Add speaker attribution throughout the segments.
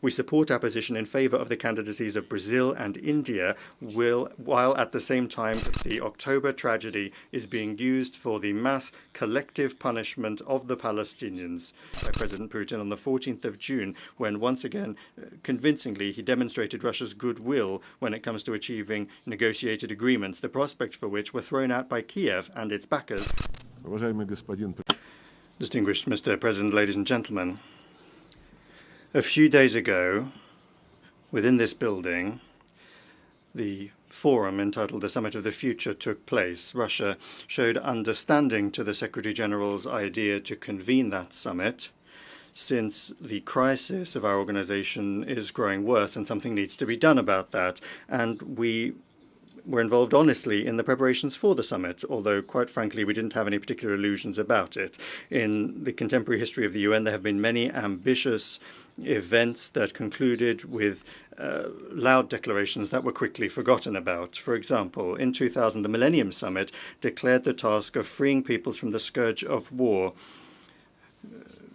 Speaker 1: We support our position in favour of the candidacies of Brazil and India, while at the same time the October tragedy is being used for the mass collective punishment of the Palestinians by President Putin on the 14th of June, when once again, convincingly, he demonstrated Russia's goodwill when it comes to achieving negotiated agreements, the prospect for which were thrown out by Kiev and its backers. Distinguished Mr. President, ladies and gentlemen, a few days ago, within this building, the forum entitled The Summit of the Future took place. Russia showed understanding to the Secretary-General's idea to convene that summit, since the crisis of our organization is growing worse and something needs to be done about that. And we were involved honestly in the preparations for the summit, although quite frankly we didn't have any particular illusions about it. In the contemporary history of the UN, there have been many ambitious events that concluded with loud declarations that were quickly forgotten about. For example, in 2000, the Millennium Summit declared the task of freeing peoples from the scourge of war.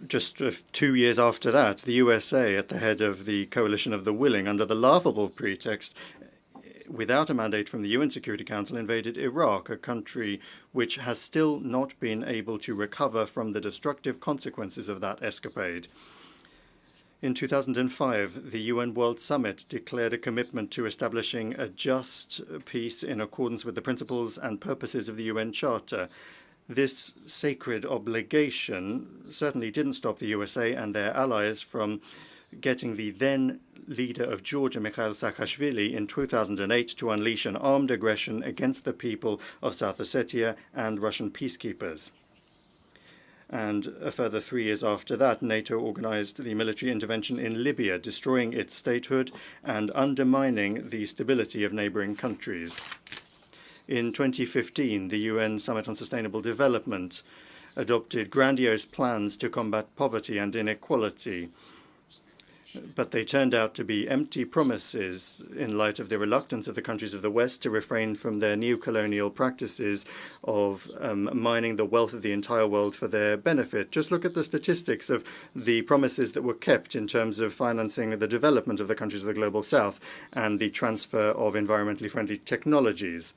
Speaker 1: Just 2 years after that, the USA, at the head of the Coalition of the Willing, under the laughable pretext, without a mandate from the UN Security Council, invaded Iraq, a country which has still not been able to recover from the destructive consequences of that escapade. In 2005, the UN World Summit declared a commitment to establishing a just peace in accordance with the principles and purposes of the UN Charter. This sacred obligation certainly didn't stop the USA and their allies from getting the then leader of Georgia, Mikhail Saakashvili, in 2008 to unleash an armed aggression against the people of South Ossetia and Russian peacekeepers. And a further 3 years after that, NATO organized the military intervention in Libya, destroying its statehood and undermining the stability of neighboring countries. In 2015, the UN Summit on Sustainable Development adopted grandiose plans to combat poverty and inequality, but they turned out to be empty promises in light of the reluctance of the countries of the West to refrain from their neo-colonial practices of mining the wealth of the entire world for their benefit. Just look at the statistics of the promises that were kept in terms of financing the development of the countries of the Global South and the transfer of environmentally friendly technologies.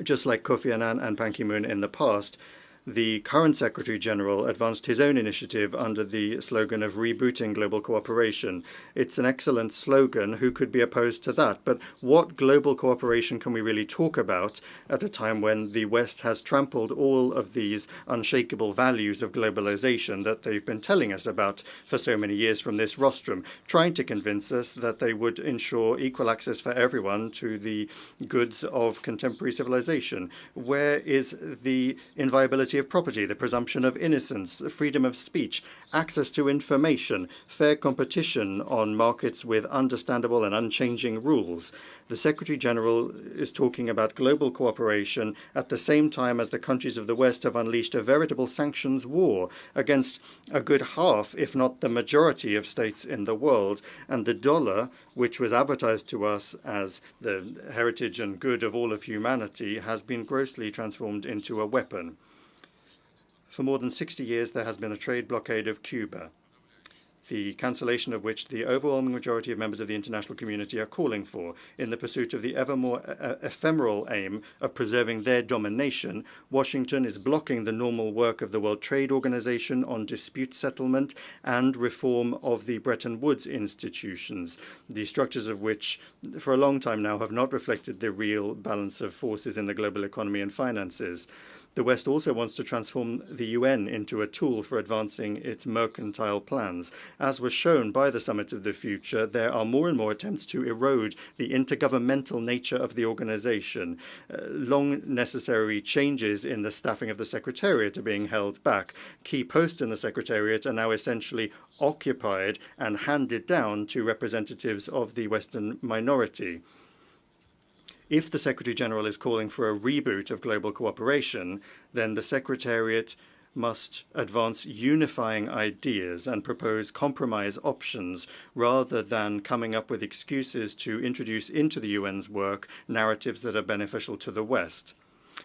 Speaker 1: Just like Kofi Annan and Ban Ki-moon in the past, the current Secretary-General advanced his own initiative under the slogan of rebooting global cooperation. It's an excellent slogan. Who could be opposed to that? But what global cooperation can we really talk about at a time when the West has trampled all of these unshakable values of globalization that they've been telling us about for so many years from this rostrum, trying to convince us that they would ensure equal access for everyone to the goods of contemporary civilization? Where is the inviolability of property, the presumption of innocence, freedom of speech, access to information, fair competition on markets with understandable and unchanging rules? The Secretary-General is talking about global cooperation at the same time as the countries of the West have unleashed a veritable sanctions war against a good half, if not the majority, of states in the world. And the dollar, which was advertised to us as the heritage and good of all of humanity, has been grossly transformed into a weapon. For more than 60 years, there has been a trade blockade of Cuba, the cancellation of which the overwhelming majority of members of the international community are calling for. In the pursuit of the ever more ephemeral aim of preserving their domination, Washington is blocking the normal work of the World Trade Organization on dispute settlement and reform of the Bretton Woods institutions, the structures of which for a long time now have not reflected the real balance of forces in the global economy and finances. The West also wants to transform the UN into a tool for advancing its mercantile plans. As was shown by the Summit of the Future, there are more and more attempts to erode the intergovernmental nature of the organization. Long necessary changes in the staffing of the Secretariat are being held back. Key posts in the Secretariat are now essentially occupied and handed down to representatives of the Western minority. If the Secretary-General is calling for a reboot of global cooperation, then the Secretariat must advance unifying ideas and propose compromise options rather than coming up with excuses to introduce into the UN's work narratives that are beneficial to the West.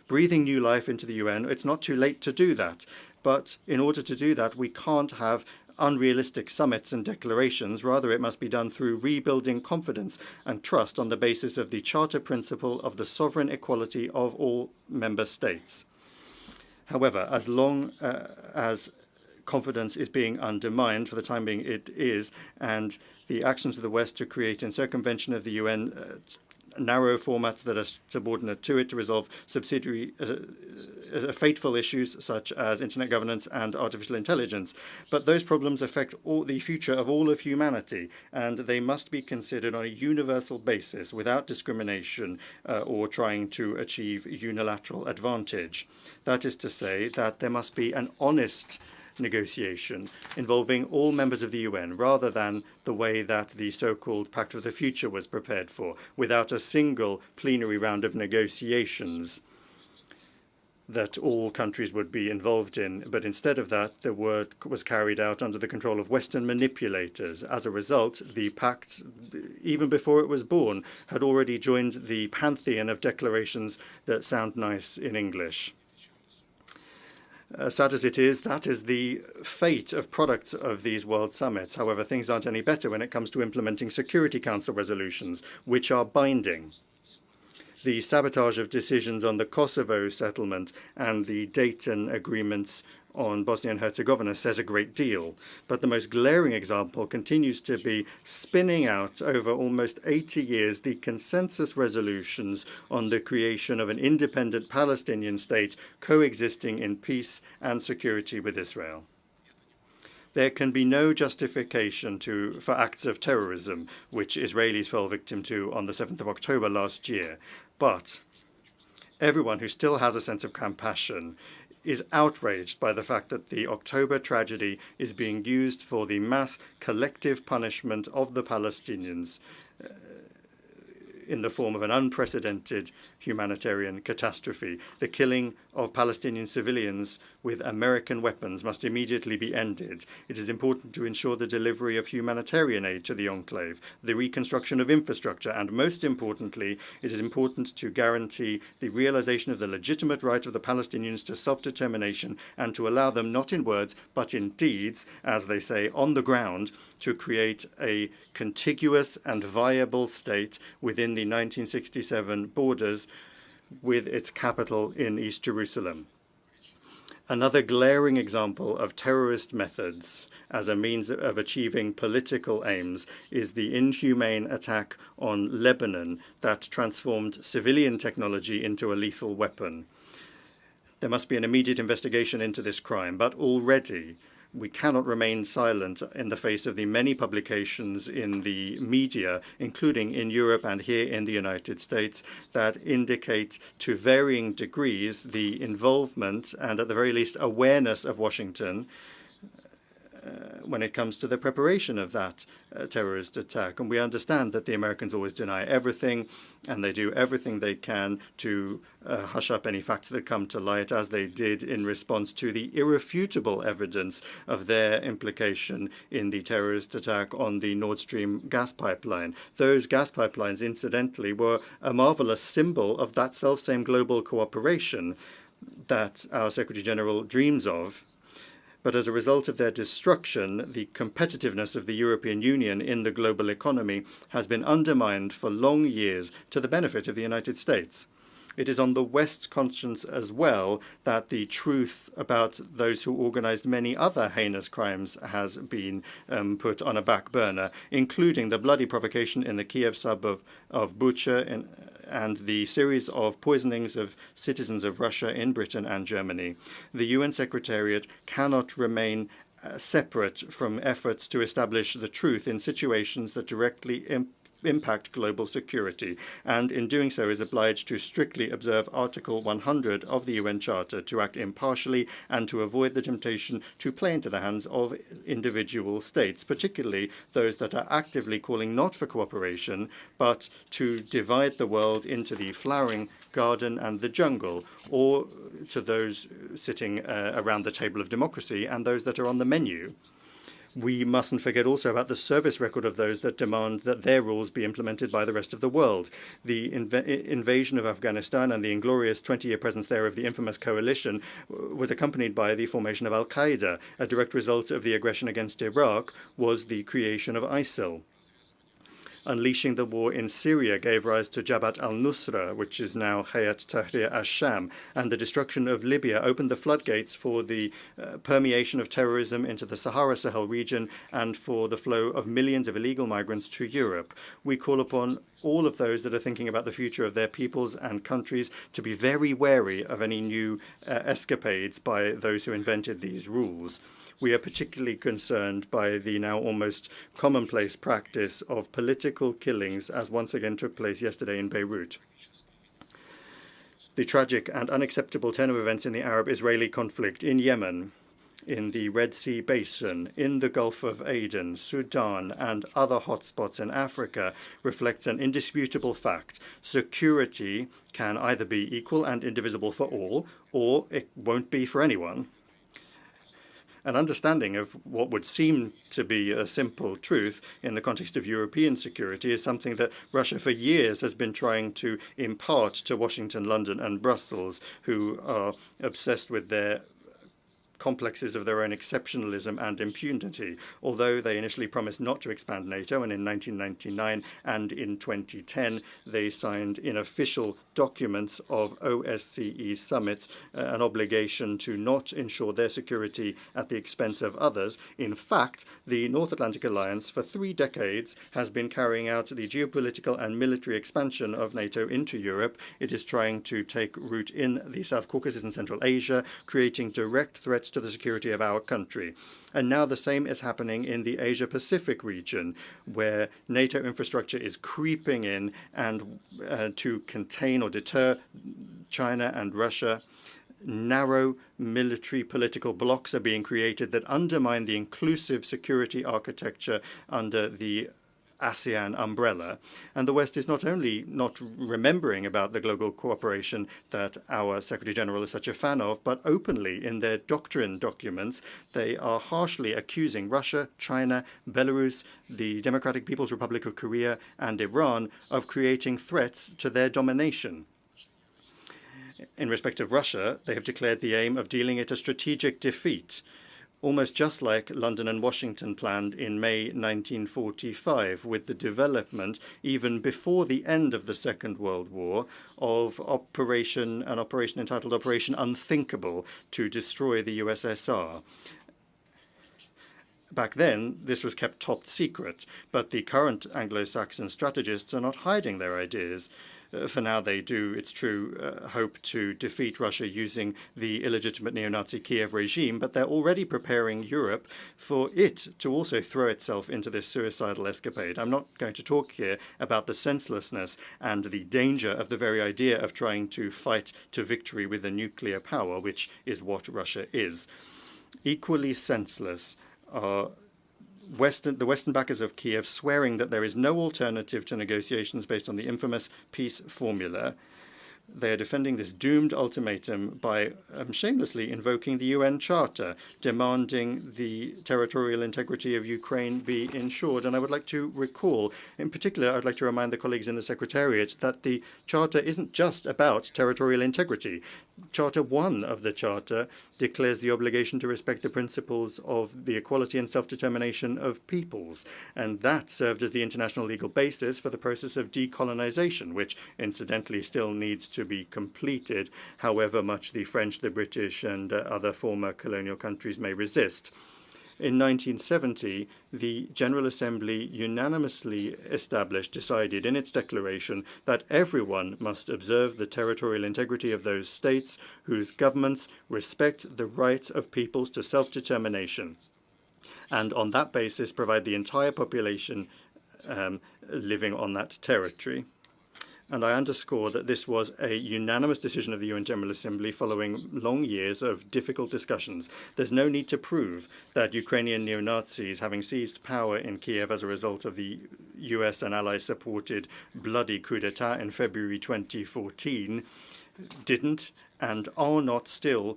Speaker 1: Breathing new life into the UN, it's not too late to do that. But in order to do that, we can't have unrealistic summits and declarations. Rather, it must be done through rebuilding confidence and trust on the basis of the Charter principle of the sovereign equality of all member states. However, as long as confidence is being undermined, for the time being it is, and the actions of the West to create in circumvention of the UN narrow formats that are subordinate to it to resolve subsidiary fateful issues such as internet governance and artificial intelligence. But those problems affect the future of all of humanity, and they must be considered on a universal basis without discrimination or trying to achieve unilateral advantage. That is to say that there must be an honest negotiation involving all members of the UN, rather than the way that the so-called Pact of the Future was prepared for, without a single plenary round of negotiations that all countries would be involved in. But instead of that, the work was carried out under the control of Western manipulators. As a result, the pact, even before it was born, had already joined the pantheon of declarations that sound nice in English. Sad as it is, that is the fate of products of these World Summits. However, things aren't any better when it comes to implementing Security Council resolutions, which are binding. The sabotage of decisions on the Kosovo settlement and the Dayton agreements on Bosnia and Herzegovina says a great deal. But the most glaring example continues to be spinning out over almost 80 years the consensus resolutions on the creation of an independent Palestinian state coexisting in peace and security with Israel. There can be no justification for acts of terrorism, which Israelis fell victim to on the 7th of October last year. But everyone who still has a sense of compassion is outraged by the fact that the October tragedy is being used for the mass collective punishment of the Palestinians in the form of an unprecedented humanitarian catastrophe. The killing of Palestinian civilians with American weapons must immediately be ended. It is important to ensure the delivery of humanitarian aid to the enclave, the reconstruction of infrastructure, and most importantly, it is important to guarantee the realization of the legitimate right of the Palestinians to self-determination and to allow them, not in words, but in deeds, as they say, on the ground, to create a contiguous and viable state within the 1967 borders with its capital in East Jerusalem. Another glaring example of terrorist methods as a means of achieving political aims is the inhumane attack on Lebanon that transformed civilian technology into a lethal weapon. There must be an immediate investigation into this crime, but already we cannot remain silent in the face of the many publications in the media, including in Europe and here in the United States, that indicate to varying degrees the involvement and at the very least awareness of Washington when it comes to the preparation of that terrorist attack. And we understand that the Americans always deny everything, and they do everything they can to hush up any facts that come to light, as they did in response to the irrefutable evidence of their implication in the terrorist attack on the Nord Stream gas pipeline. Those gas pipelines, incidentally, were a marvelous symbol of that selfsame global cooperation that our Secretary General dreams of. But as a result of their destruction, the competitiveness of the European Union in the global economy has been undermined for long years to the benefit of the United States. It is on the West's conscience as well that the truth about those who organized many other heinous crimes has been put on a back burner, including the bloody provocation in the Kiev suburb of Bucha and the series of poisonings of citizens of Russia in Britain and Germany. The UN Secretariat cannot remain separate from efforts to establish the truth in situations that directly impact global security, and in doing so is obliged to strictly observe Article 100 of the UN Charter, to act impartially and to avoid the temptation to play into the hands of individual states, particularly those that are actively calling not for cooperation, but to divide the world into the flowering garden and the jungle, or to those sitting around the table of democracy and those that are on the menu. We mustn't forget also about the service record of those that demand that their rules be implemented by the rest of the world. The invasion of Afghanistan and the inglorious 20-year presence there of the infamous coalition was accompanied by the formation of Al-Qaeda. A direct result of the aggression against Iraq was the creation of ISIL. Unleashing the war in Syria gave rise to Jabhat al-Nusra, which is now Hayat Tahrir al-Sham, and the destruction of Libya opened the floodgates for the permeation of terrorism into the Sahara-Sahel region and for the flow of millions of illegal migrants to Europe. We call upon all of those that are thinking about the future of their peoples and countries to be very wary of any new escapades by those who invented these rules. We are particularly concerned by the now almost commonplace practice of political killings, as once again took place yesterday in Beirut. The tragic and unacceptable turn of events in the Arab-Israeli conflict in Yemen, in the Red Sea Basin, in the Gulf of Aden, Sudan, and other hotspots in Africa reflects an indisputable fact. Security can either be equal and indivisible for all, or it won't be for anyone. An understanding of what would seem to be a simple truth in the context of European security is something that Russia for years has been trying to impart to Washington, London, and Brussels, who are obsessed with their complexes of their own exceptionalism and impunity. Although they initially promised not to expand NATO, and in 1999 and in 2010 they signed in official documents of OSCE summits an obligation to not ensure their security at the expense of others. In fact, the North Atlantic Alliance for 3 decades has been carrying out the geopolitical and military expansion of NATO into Europe. It is trying to take root in the South Caucasus and Central Asia, creating direct threats to the security of our country. And now the same is happening in the Asia-Pacific region, where NATO infrastructure is creeping in and to contain or deter China and Russia. Narrow military political blocs are being created that undermine the inclusive security architecture under the ASEAN umbrella. And the West is not only not remembering about the global cooperation that our Secretary General is such a fan of, but openly in their doctrine documents, they are harshly accusing Russia, China, Belarus, the Democratic People's Republic of Korea, and Iran of creating threats to their domination. In respect of Russia, they have declared the aim of dealing it a strategic defeat, almost just like London and Washington planned in May 1945, with the development, even before the end of the Second World War, of an operation entitled Operation Unthinkable to destroy the USSR. Back then, this was kept top secret, but the current Anglo-Saxon strategists are not hiding their ideas. For now, they do, it's true, hope to defeat Russia using the illegitimate neo-Nazi Kiev regime, but they're already preparing Europe for it to also throw itself into this suicidal escapade. I'm not going to talk here about the senselessness and the danger of the very idea of trying to fight to victory with a nuclear power, which is what Russia is. Equally senseless are the Western backers of Kiev swearing that there is no alternative to negotiations based on the infamous peace formula. They are defending this doomed ultimatum by shamelessly invoking the UN Charter, demanding the territorial integrity of Ukraine be ensured. And I would like to recall, in particular, I'd like to remind the colleagues in the Secretariat that the Charter isn't just about territorial integrity. Charter 1 of the Charter declares the obligation to respect the principles of the equality and self-determination of peoples, and that served as the international legal basis for the process of decolonization, which incidentally still needs to be completed, however much the French, the British, and other former colonial countries may resist. In 1970, the General Assembly unanimously decided in its declaration that everyone must observe the territorial integrity of those states whose governments respect the right of peoples to self-determination, and on that basis provide the entire population living on that territory. And I underscore that this was a unanimous decision of the UN General Assembly following long years of difficult discussions. There's no need to prove that Ukrainian neo-Nazis, having seized power in Kiev as a result of the US and Allies-supported bloody coup d'etat in February 2014, didn't and are not still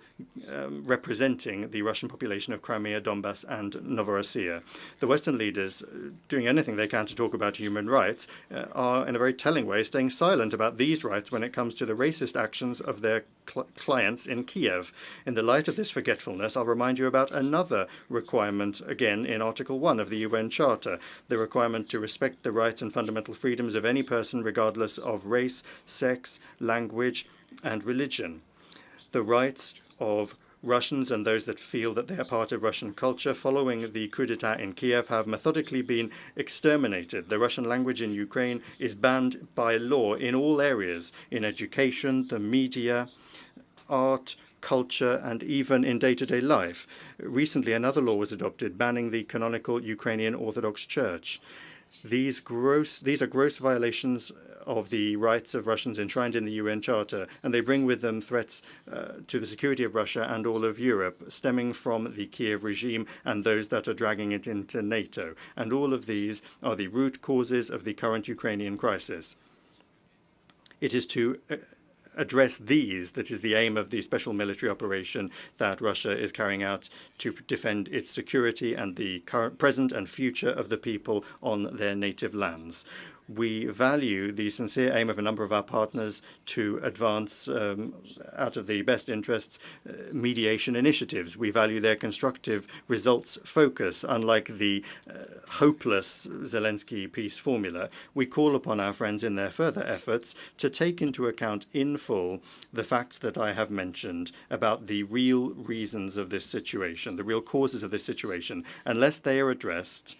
Speaker 1: representing the Russian population of Crimea, Donbass, and Novorossiya. The Western leaders, doing anything they can to talk about human rights, are in a very telling way staying silent about these rights when it comes to the racist actions of their clients in Kiev. In the light of this forgetfulness, I'll remind you about another requirement, again in Article 1 of the UN Charter, the requirement to respect the rights and fundamental freedoms of any person regardless of race, sex, language, and religion. The rights of Russians and those that feel that they are part of Russian culture following the coup d'etat in Kiev have methodically been exterminated. The Russian language in Ukraine is banned by law in all areas, in education, the media, art, culture, and even in day-to-day life. Recently, another law was adopted banning the canonical Ukrainian Orthodox Church. These are gross violations of the rights of Russians enshrined in the UN Charter, and they bring with them threats to the security of Russia and all of Europe, stemming from the Kiev regime and those that are dragging it into NATO. And all of these are the root causes of the current Ukrainian crisis. It is to address these that is the aim of the special military operation that Russia is carrying out to defend its security and the current, present and future of the people on their native lands. We value the sincere aim of a number of our partners to advance, out of the best interests, mediation initiatives. We value their constructive results focus. Unlike the hopeless Zelensky peace formula, we call upon our friends in their further efforts to take into account in full the facts that I have mentioned about the real reasons of this situation, the real causes of this situation. Unless they are addressed,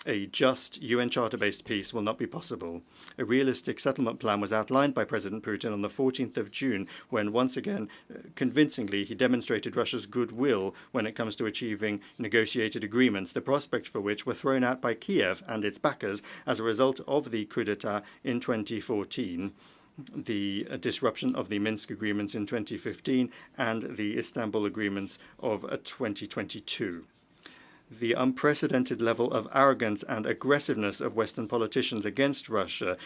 Speaker 1: a just UN Charter-based peace will not be possible. A realistic settlement plan was outlined by President Putin on the 14th of June, when once again, convincingly, he demonstrated Russia's goodwill when it comes to achieving negotiated agreements, the prospect for which were thrown out by Kiev and its backers as a result of the coup d'etat in 2014. The disruption of the Minsk agreements in 2015 and the Istanbul agreements of 2022. The unprecedented level of arrogance and aggressiveness of Western politicians against Russia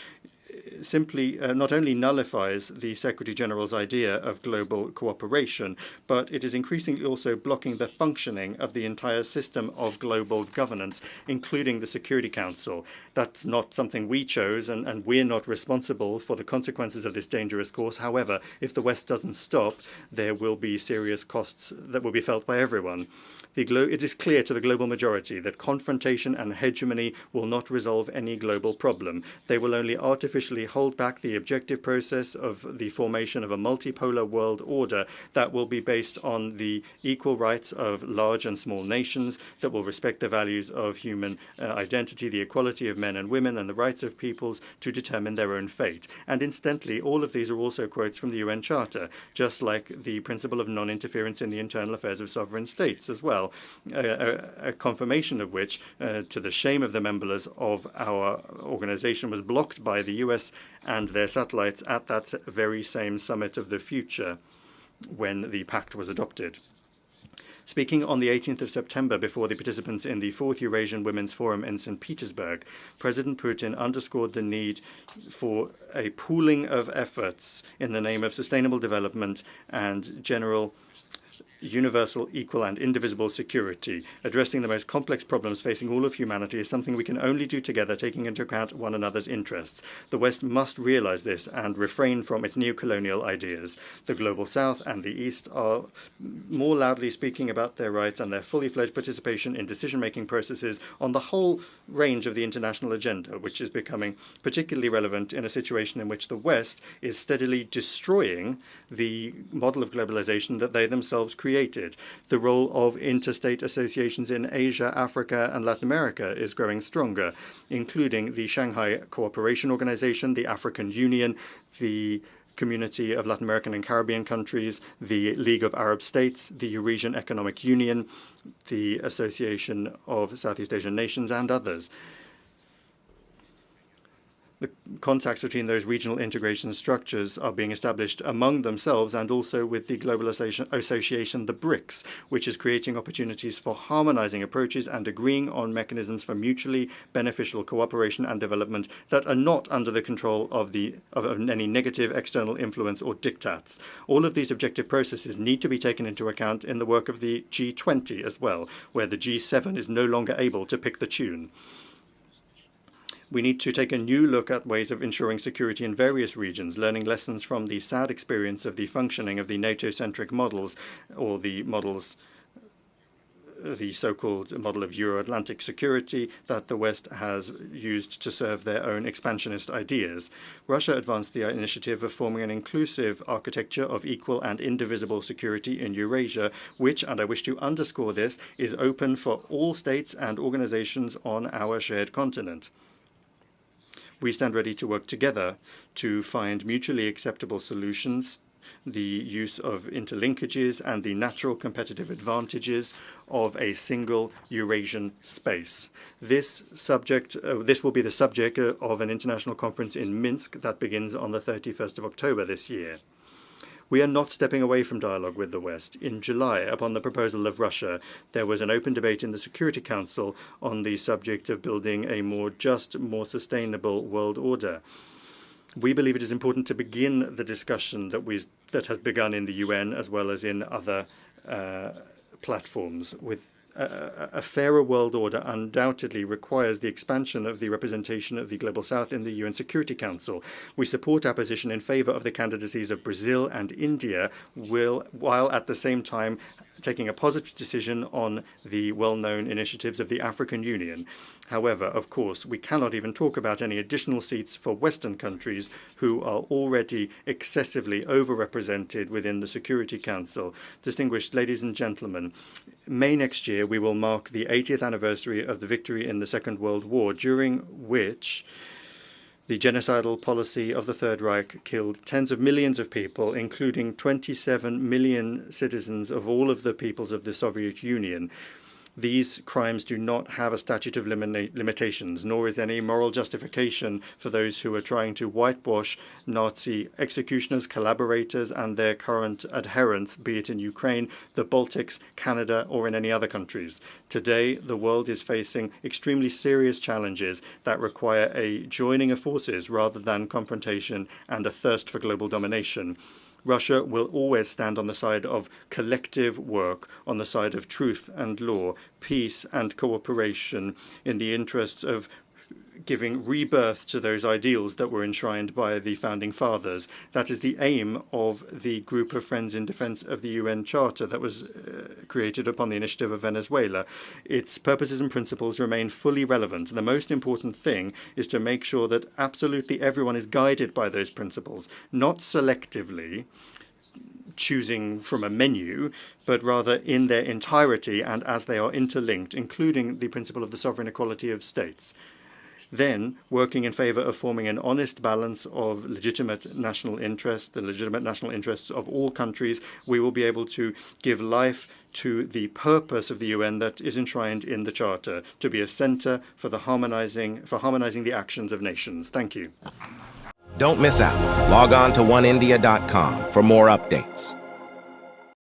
Speaker 1: simply not only nullifies the Secretary General's idea of global cooperation, but it is increasingly also blocking the functioning of the entire system of global governance, including the Security Council. That's not something we chose, and we're not responsible for the consequences of this dangerous course. However, if the West doesn't stop, there will be serious costs that will be felt by everyone. It is clear to the global majority that confrontation and hegemony will not resolve any global problem. They will only artificially hold back the objective process of the formation of a multipolar world order that will be based on the equal rights of large and small nations, that will respect the values of human identity, the equality of men and women, and the rights of peoples to determine their own fate. And incidentally, all of these are also quotes from the UN Charter, just like the principle of non-interference in the internal affairs of sovereign states as well. A confirmation of which, to the shame of the members of our organization, was blocked by the US and their satellites at that very same Summit of the Future when the pact was adopted. Speaking on the 18th of September before the participants in the 4th Eurasian Women's Forum in St. Petersburg, President Putin underscored the need for a pooling of efforts in the name of sustainable development and general universal, equal, and indivisible security. Addressing the most complex problems facing all of humanity is something we can only do together, taking into account one another's interests. The West must realize this and refrain from its neo-colonial ideas. The Global South and the East are more loudly speaking about their rights and their fully fledged participation in decision-making processes on the whole range of the international agenda, which is becoming particularly relevant in a situation in which the West is steadily destroying the model of globalization that they themselves created. The role of interstate associations in Asia, Africa, and Latin America is growing stronger, including the Shanghai Cooperation Organization, the African Union, the Community of Latin American and Caribbean Countries, the League of Arab States, the Eurasian Economic Union, the Association of Southeast Asian Nations, and others. The contacts between those regional integration structures are being established among themselves and also with the global association, the BRICS, which is creating opportunities for harmonizing approaches and agreeing on mechanisms for mutually beneficial cooperation and development that are not under the control of any negative external influence or diktats. All of these objective processes need to be taken into account in the work of the G20 as well, where the G7 is no longer able to pick the tune. We need to take a new look at ways of ensuring security in various regions, learning lessons from the sad experience of the functioning of the NATO-centric models, or the models, the so-called model of Euro-Atlantic security that the West has used to serve their own expansionist ideas. Russia advanced the initiative of forming an inclusive architecture of equal and indivisible security in Eurasia, which, and I wish to underscore this, is open for all states and organizations on our shared continent. We stand ready to work together to find mutually acceptable solutions, the use of interlinkages and the natural competitive advantages of a single Eurasian space. This will be the subject of an international conference in Minsk that begins on the 31st of October this year. We are not stepping away from dialogue with the West. In July, upon the proposal of Russia, there was an open debate in the Security Council on the subject of building a more just, more sustainable world order. We believe it is important to begin the discussion that has begun in the UN as well as in other platforms. With a fairer world order undoubtedly requires the expansion of the representation of the Global South in the UN Security Council. We support our position in favor of the candidacies of Brazil and India, while at the same time taking a positive decision on the well-known initiatives of the African Union. However, of course, we cannot even talk about any additional seats for Western countries who are already excessively overrepresented within the Security Council. Distinguished ladies and gentlemen, May next year we will mark the 80th anniversary of the victory in the Second World War, during which the genocidal policy of the Third Reich killed tens of millions of people, including 27 million citizens of all of the peoples of the Soviet Union. These crimes do not have a statute of limitations, nor is any moral justification for those who are trying to whitewash Nazi executioners, collaborators, and their current adherents, be it in Ukraine, the Baltics, Canada, or in any other countries. Today, the world is facing extremely serious challenges that require a joining of forces rather than confrontation and a thirst for global domination. Russia will always stand on the side of collective work, on the side of truth and law, peace and cooperation, in the interests of giving rebirth to those ideals that were enshrined by the Founding Fathers. That is the aim of the Group of Friends in Defense of the UN Charter that was created upon the initiative of Venezuela. Its purposes and principles remain fully relevant. The most important thing is to make sure that absolutely everyone is guided by those principles, not selectively choosing from a menu, but rather in their entirety and as they are interlinked, including the principle of the sovereign equality of states. Then, working in favor of forming an honest balance of legitimate national interests, the legitimate national interests of all countries, we will be able to give life to the purpose of the UN that is enshrined in the Charter, to be a center for harmonizing the actions of nations. Thank you.
Speaker 2: Don't miss out. Log on to oneindia.com for more updates.